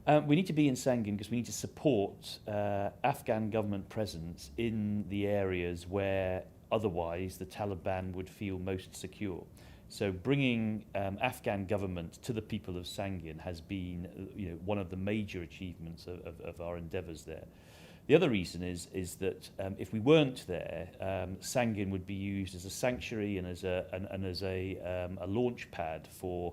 We need to be in Sangin because we need to support Afghan government presence in the areas where otherwise the Taliban would feel most secure. So bringing Afghan government to the people of Sangin has been one of the major achievements of our endeavours there. The other reason is that if we weren't there, Sangin would be used as a sanctuary and as a launch pad for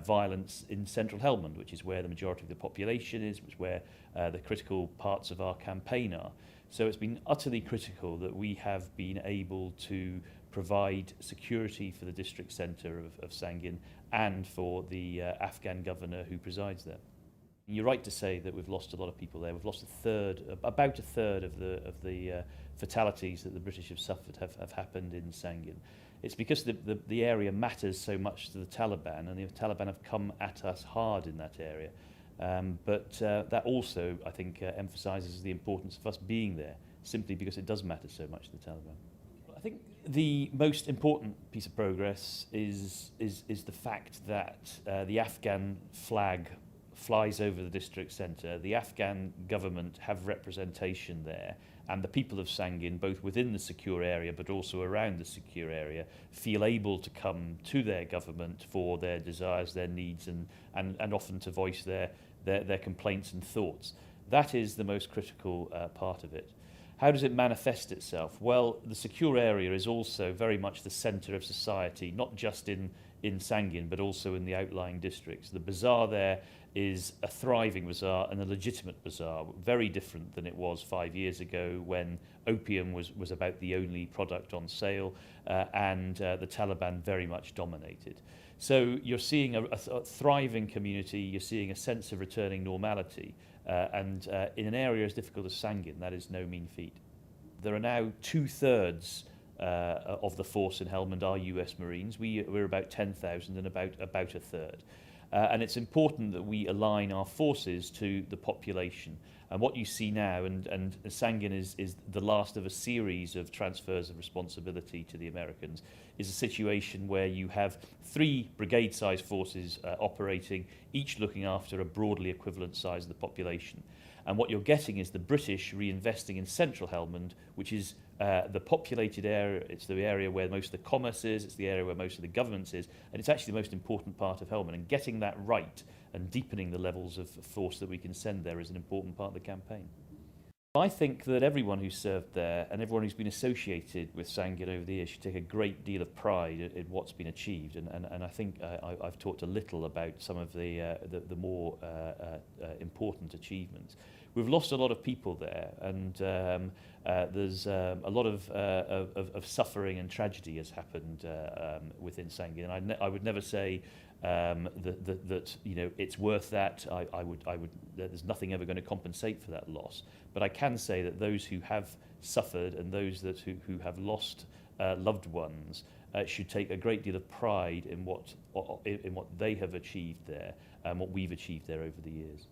violence in central Helmand, which is where the majority of the population is, which is where the critical parts of our campaign are. So it's been utterly critical that we have been able to provide security for the district centre of Sangin and for the Afghan governor who presides there. You're right to say that we've lost a lot of people there. We've lost about a third of the fatalities that the British have suffered have happened in Sangin. It's because the area matters so much to the Taliban, and the Taliban have come at us hard in that area. But that also, I think, emphasises the importance of us being there, simply because it does matter so much to the Taliban. I think the most important piece of progress is the fact that the Afghan flag flies over the district centre. The Afghan government have representation there, and the people of Sangin, both within the secure area but also around the secure area, feel able to come to their government for their desires, their needs, and often to voice their complaints and thoughts. That is the most critical part of it. How does it manifest itself? Well, the secure area is also very much the centre of society, not just in Sangin, but also in the outlying districts. The bazaar there is a thriving bazaar and a legitimate bazaar, very different than it was 5 years ago when opium was about the only product on sale and the Taliban very much dominated. So you're seeing a thriving community, you're seeing a sense of returning normality, and in an area as difficult as Sangin, that is no mean feat. There are now 2/3 of the force in Helmand are US Marines. We're about 10,000 and about a third. And it's important that we align our forces to the population. And what you see now, and Sangin is the last of a series of transfers of responsibility to the Americans, is a situation where you have 3 brigade-sized forces operating, each looking after a broadly equivalent size of the population. And what you're getting is the British reinvesting in central Helmand, which is the populated area. It's the area where most of the commerce is, it's the area where most of the governance is, and it's actually the most important part of Helmand. And getting that right and deepening the levels of force that we can send there is an important part of the campaign. I think that everyone who's served there and everyone who's been associated with Sangin over the years should take a great deal of pride in what's been achieved. And I think I've talked a little about some of the more important achievements. We've lost a lot of people there, and there's a lot of suffering and tragedy has happened within Sangin. And I would never say that it's worth that. I would there's nothing ever going to compensate for that loss. But I can say that those who have suffered and those who have lost loved ones should take a great deal of pride in what they have achieved there and what we've achieved there over the years.